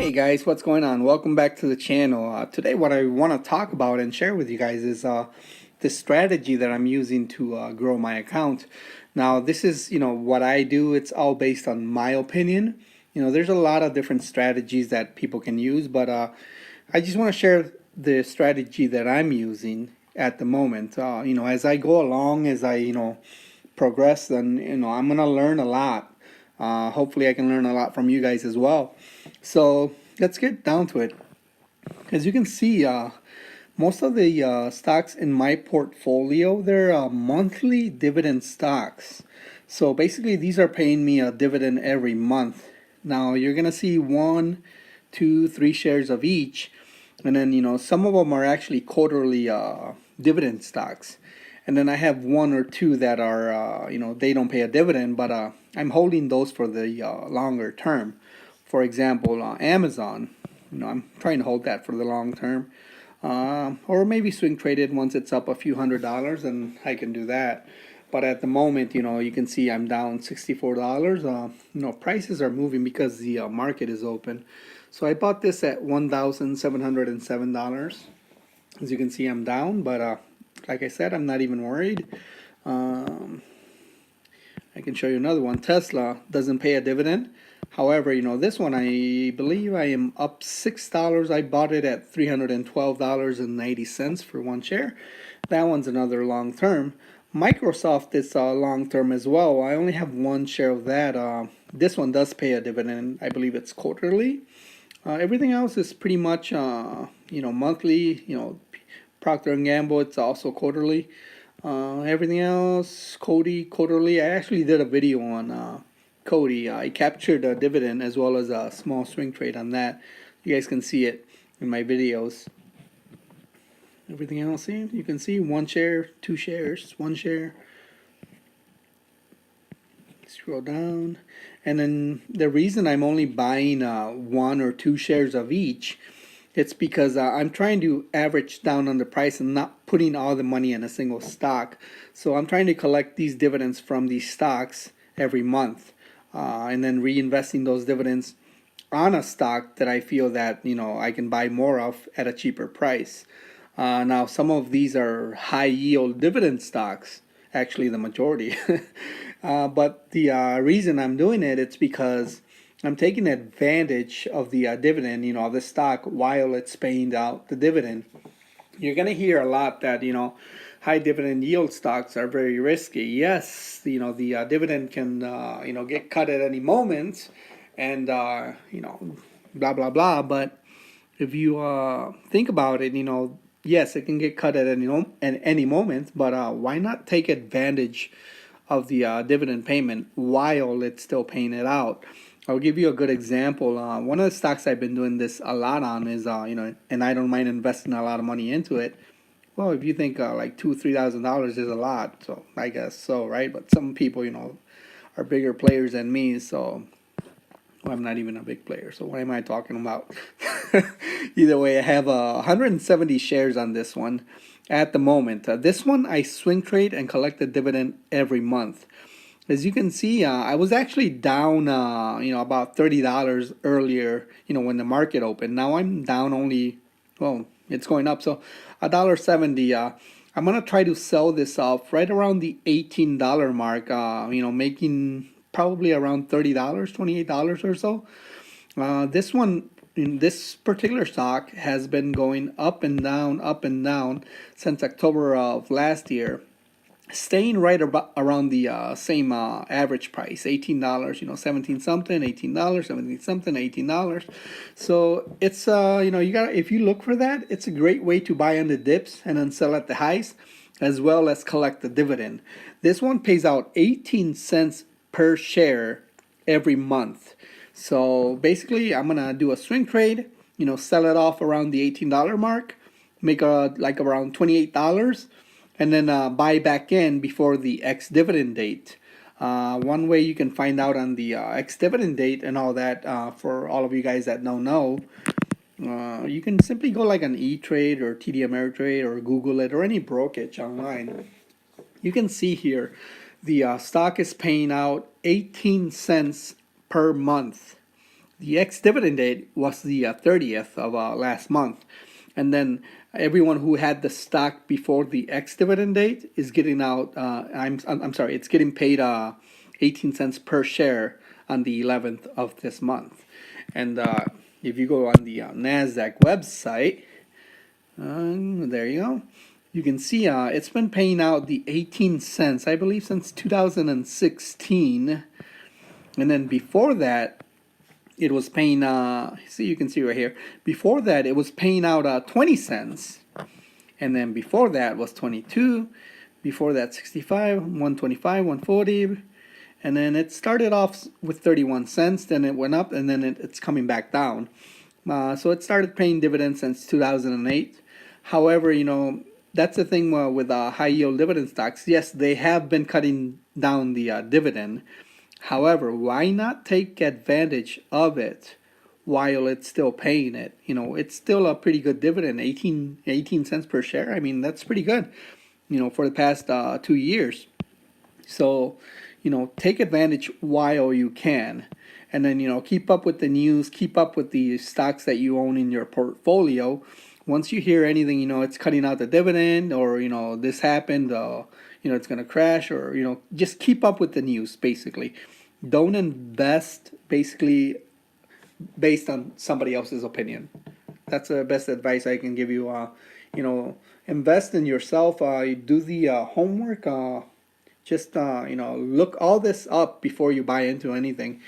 Hey guys, what's going on? Welcome back to the channel. Today what I want to talk about and share with you guys is the strategy that I'm using to grow my account. Now this is, what I do. It's all based on my opinion. There's a lot of different strategies that people can use, but I just want to share the strategy that I'm using at the moment. As I go along, as I, progress, then, I'm going to learn a lot. Hopefully I can learn a lot from you guys as well. So let's get down to it. As you can see, most of the stocks in my portfolio, they're monthly dividend stocks. So basically these are paying me a dividend every month. Now you're gonna see 1, 2, 3 shares of each, and then some of them are actually quarterly dividend stocks. And then I have 1 or 2 that are they don't pay a dividend, but I'm holding those for the longer term. For example, Amazon, I'm trying to hold that for the long term, or maybe swing trade it once it's up a few $100s, and I can do that. But at the moment, you can see I'm down $64. Prices are moving because the market is open. So I bought this at $1,707. As you can see, I'm down, but like I said, I'm not even worried. I can show you another one. Tesla doesn't pay a dividend. However, this one, I believe I am up $6. I bought it at $312.90 for one share. That one's another long term. Microsoft is long term as well. I only have one share of that. This one does pay a dividend. I believe it's quarterly. Everything else is pretty much monthly. Procter and Gamble, it's also quarterly. Everything else, Cody, quarterly. I actually did a video on Cody. I captured a dividend as well as a small swing trade on that. You guys can see it in my videos. Everything else, you can see 1 share, 2 shares, 1 share. Scroll down, and then the reason I'm only buying 1 or 2 shares of each, it's because I'm trying to average down on the price and not putting all the money in a single stock. So I'm trying to collect these dividends from these stocks every month, and then reinvesting those dividends on a stock that I feel that I can buy more of at a cheaper price. Now some of these are high yield dividend stocks, actually the majority. But the reason I'm doing it's because I'm taking advantage of the dividend, of the stock while it's paying out the dividend. You're going to hear a lot that, high dividend yield stocks are very risky. Yes, the dividend can, get cut at any moment, and, blah, blah, blah. But if you think about it, yes, it can get cut at any moment, but why not take advantage of the dividend payment while it's still paying it out? I'll give you a good example. One of the stocks I've been doing this a lot on is, and I don't mind investing a lot of money into it. Well, if you think like $2,000-3,000 is a lot, so I guess so, right? But some people, are bigger players than me, so well, I'm not even a big player. So what am I talking about? Either way, I have 170 shares on this one at the moment. This one I swing trade and collect the dividend every month. As you can see, I was actually down, about $30 earlier, when the market opened. Now I'm down only, well, it's going up, so $1.70. I'm gonna try to sell this off right around the $18 mark. Making probably around $30, $28 or so. This one, in this particular stock, has been going up and down since October of last year, staying right about around the same average price, $18, 17 something, $18, 17 something, $18. So it's you got, if you look for that, it's a great way to buy on the dips and then sell at the highs, as well as collect the dividend. This one pays out 18 cents per share every month. So basically I'm gonna do a swing trade, sell it off around the $18 mark, make like around $28, and then buy back in before the ex-dividend date. One way you can find out on the ex-dividend date and all that, for all of you guys that don't know, you can simply go like an E-Trade or TD Ameritrade or Google it or any brokerage online. You can see here the stock is paying out 18 cents per month. the ex-dividend date was the 30th of last month. And then everyone who had the stock before the ex-dividend date is getting out, I'm sorry, it's getting paid 18 cents per share on the 11th of this month. And if you go on the NASDAQ website, there you go. You can see it's been paying out the 18 cents, I believe, since 2016. And then before that, it was paying, see, you can see right here. Before that, it was paying out 20 cents. And then before that was 22. Before that, 65, 125, 140. And then it started off with 31 cents. Then it went up, and then it's coming back down. So it started paying dividends since 2008. However, that's the thing with high yield dividend stocks. Yes, they have been cutting down the dividend. However, why not take advantage of it while it's still paying it? It's still a pretty good dividend, 18 cents per share. I mean, that's pretty good, for the past 2 years. So, take advantage while you can. And then, keep up with the news, keep up with the stocks that you own in your portfolio. Once you hear anything, it's cutting out the dividend, or, this happened, it's going to crash, or, just keep up with the news, basically. Don't invest, basically, based on somebody else's opinion. That's the best advice I can give you. Invest in yourself. Do the homework. Just, look all this up before you buy into anything.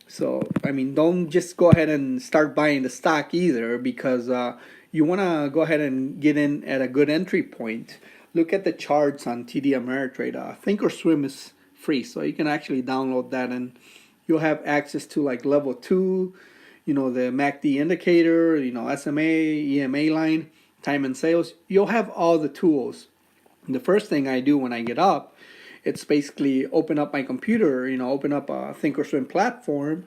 So, I mean, don't just go ahead and start buying the stock either, because you want to go ahead and get in at a good entry point. Look at the charts on TD Ameritrade. Thinkorswim is free, so you can actually download that, and you'll have access to like level 2, the MACD indicator, SMA, EMA line, time and sales. You'll have all the tools. And the first thing I do when I get up, it's basically open up my computer, open up a Thinkorswim platform,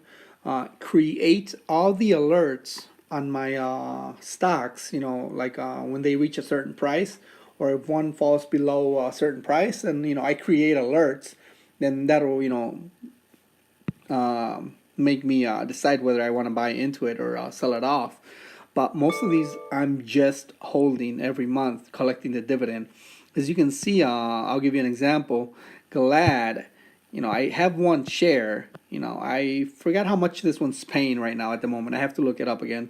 create all the alerts on my stocks, like when they reach a certain price, or if one falls below a certain price, and I create alerts. Then that'll make me decide whether I want to buy into it or sell it off. But most of these I'm just holding every month, collecting the dividend. As you can see, I'll give you an example. Glad, I have one share. I forgot how much this one's paying right now at the moment. I have to look it up again.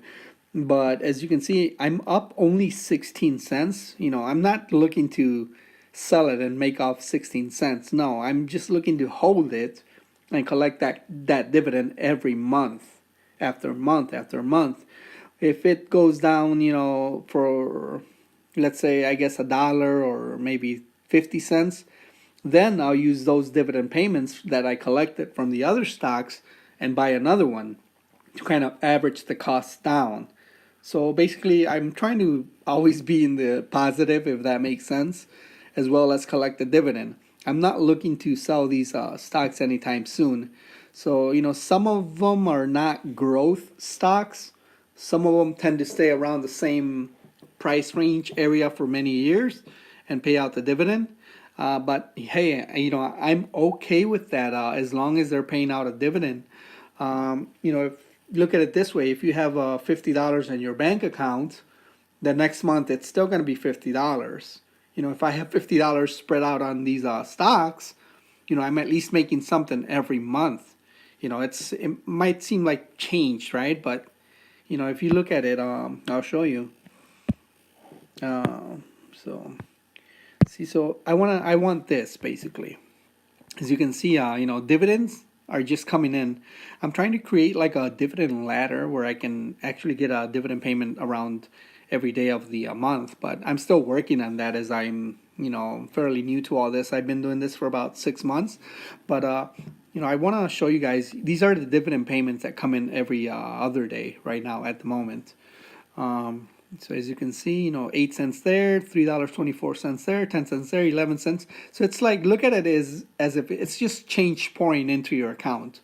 But as you can see, I'm up only 16 cents. I'm not looking to sell it and make off 16 cents. No, I'm just looking to hold it and collect that dividend every month after month after month. If it goes down, for, let's say, I guess $1 or maybe 50 cents, then I'll use those dividend payments that I collected from the other stocks and buy another one to kind of average the cost down. So basically, I'm trying to always be in the positive, if that makes sense, as well as collect the dividend. I'm not looking to sell these stocks anytime soon. So, some of them are not growth stocks. Some of them tend to stay around the same price range area for many years and pay out the dividend. But hey, I'm okay with that as long as they're paying out a dividend. If look at it this way, if you have $50 in your bank account, the next month it's still going to be $50. If I have $50 spread out on these stocks, I'm at least making something every month. It might seem like change, right? But if you look at it, I'll show you. So I want this basically. As you can see, dividends are just coming in. I'm trying to create like a dividend ladder where I can actually get a dividend payment around every day of the month, but I'm still working on that, as I'm fairly new to all this. I've been doing this for about 6 months, but I want to show you guys, these are the dividend payments that come in every other day right now at the moment. So as you can see, 8 cents there, $3.24 there, 10 cents there, 11 cents. So it's like, look at it as if it's just change pouring into your account.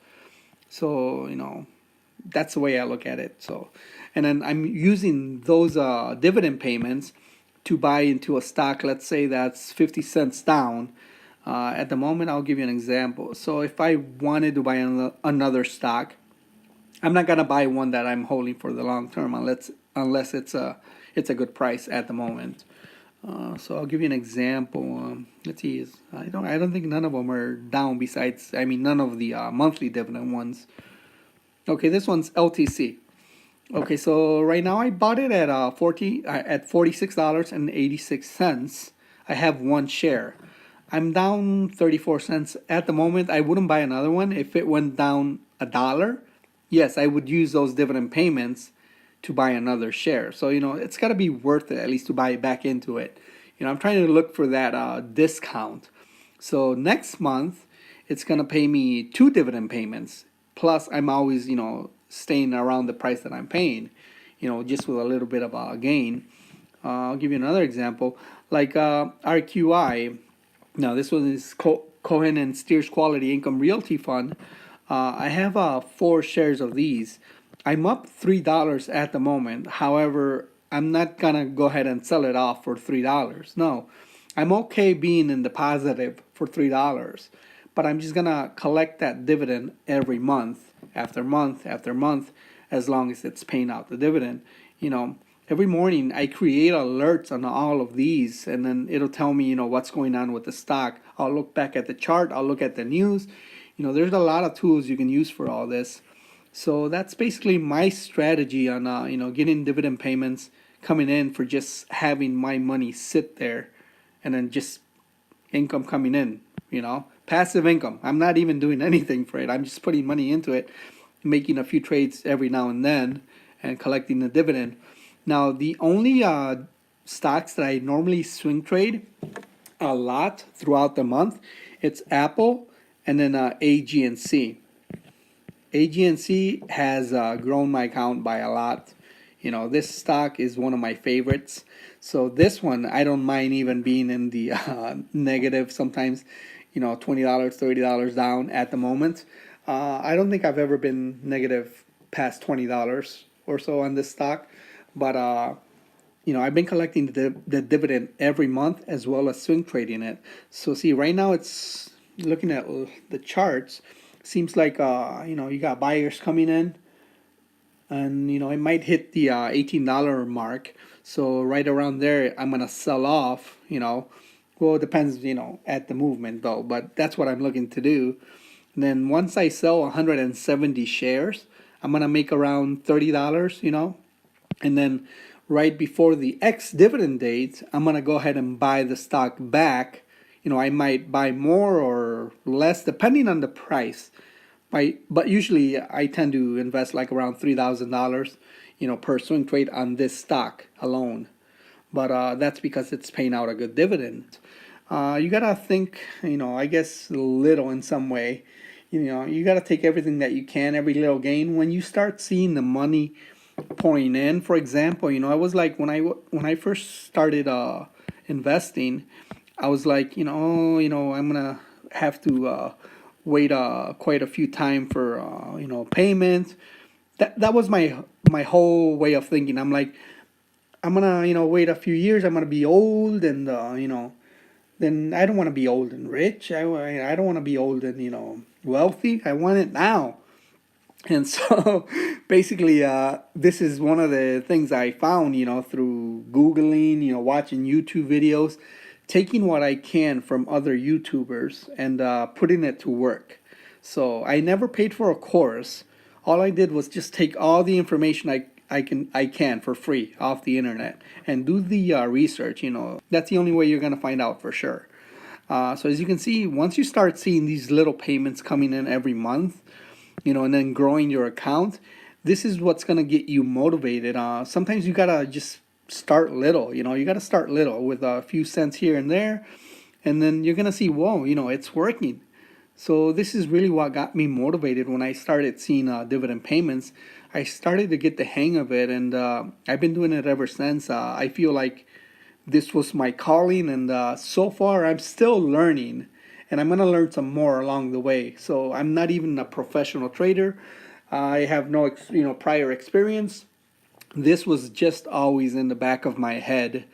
So, that's the way I look at it. So, and then I'm using those dividend payments to buy into a stock, let's say that's 50 cents down. At the moment, I'll give you an example. So if I wanted to buy another stock, I'm not gonna buy one that I'm holding for the long term unless it's a good price at the moment. So I'll give you an example. Let's see. I don't think none of them are down. Besides, I mean, none of the monthly dividend ones. Okay, this one's LTC. Okay, so right now I bought it at $46.86. I have one share. I'm down 34 cents at the moment. I wouldn't buy another one if it went down $1. Yes, I would use those dividend payments to buy another share. So, it's got to be worth it at least to buy back into it. I'm trying to look for that discount. So next month, it's going to pay me two dividend payments. Plus, I'm always, staying around the price that I'm paying, just with a little bit of a gain. I'll give you another example. Like RQI. Now, this one is Cohen and Steers Quality Income Realty Fund. I have 4 shares of these. I'm up $3 at the moment. However, I'm not gonna go ahead and sell it off for $3. No, I'm okay being in the positive for $3, but I'm just gonna collect that dividend every month after month after month, as long as it's paying out the dividend. Every morning I create alerts on all of these, and then it'll tell me, what's going on with the stock. I'll look back at the chart. I'll look at the news. There's a lot of tools you can use for all this. So that's basically my strategy on, getting dividend payments coming in for just having my money sit there, and then just income coming in. Passive income. I'm not even doing anything for it. I'm just putting money into it, making a few trades every now and then, and collecting the dividend. Now, the only stocks that I normally swing trade a lot throughout the month, it's Apple and then AGNC. AGNC has grown my account by a lot. This stock is one of my favorites. So this one, I don't mind even being in the negative sometimes, $20, $30 down at the moment. I don't think I've ever been negative past $20 or so on this stock. But, I've been collecting the dividend every month as well as swing trading it. So see, right now it's looking at the charts. Seems like, you got buyers coming in, and, it might hit the $18 mark. So right around there, I'm going to sell off, Well, it depends, at the movement though, but that's what I'm looking to do. And then once I sell 170 shares, I'm going to make around $30, And then right before the ex-dividend date, I'm going to go ahead and buy the stock back. I might buy more or less depending on the price. But usually I tend to invest like around $3,000, per swing trade on this stock alone. But that's because it's paying out a good dividend. You got to think, I guess a little in some way. You got to take everything that you can, every little gain. When you start seeing the money pouring in, for example, I was like, when I first started investing, I was like, I'm gonna have to wait quite a few time for payment. That was my whole way of thinking. I'm like, I'm gonna wait a few years. I'm gonna be old, and then I don't want to be old and rich. I don't want to be old and wealthy. I want it now. And so basically, this is one of the things I found, through Googling, watching YouTube videos, taking what I can from other YouTubers and putting it to work. So I never paid for a course. All I did was just take all the information I can for free off the internet and do the research. That's the only way you're gonna find out for sure. So as you can see, once you start seeing these little payments coming in every month, and then growing your account, this is what's going to get you motivated. Sometimes you got to just start little, you got to start little with a few cents here and there, and then you're going to see, whoa, it's working. So this is really what got me motivated when I started seeing dividend payments. I started to get the hang of it, and I've been doing it ever since. I feel like this was my calling, and so far I'm still learning. And I'm going to learn some more along the way. So I'm not even a professional trader. I have no prior experience. This was just always in the back of my head,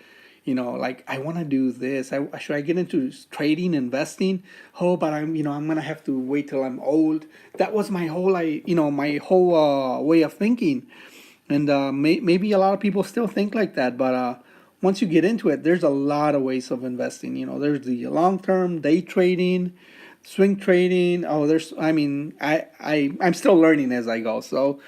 like I want to do this. Should I get into trading, investing? Oh, but I'm gonna have to wait till I'm old. That was my whole, my whole way of thinking. And maybe a lot of people still think like that, but once you get into it, there's a lot of ways of investing. There's the long term day trading, swing trading. Oh, I'm still learning as I go. So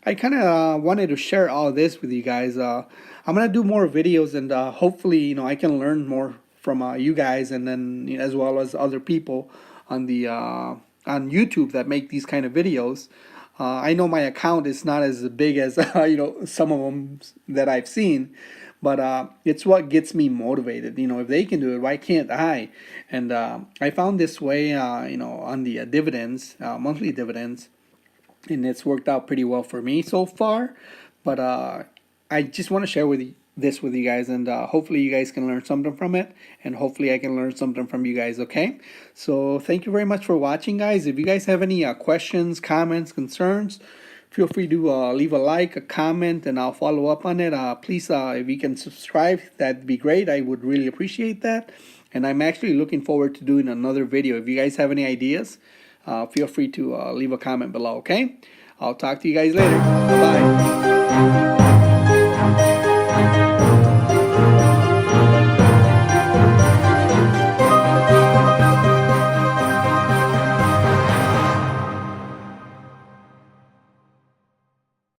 I kind of wanted to share all this with you guys. I'm gonna do more videos, and hopefully, I can learn more from you guys, and then as well as other people on the on YouTube that make these kind of videos. I know my account is not as big as some of them that I've seen, but it's what gets me motivated. If they can do it, why can't I? And I found this way, on the dividends, monthly dividends, and it's worked out pretty well for me so far. But I just want to share this with you guys, and hopefully you guys can learn something from it, and hopefully I can learn something from you guys. Okay, so thank you very much for watching, guys. If you guys have any questions, comments, concerns, feel free to leave a like, a comment, and I'll follow up on it. Please, if you can subscribe, that'd be great. I would really appreciate that. And I'm actually looking forward to doing another video. If you guys have any ideas, feel free to leave a comment below. Okay, I'll talk to you guys later. Bye.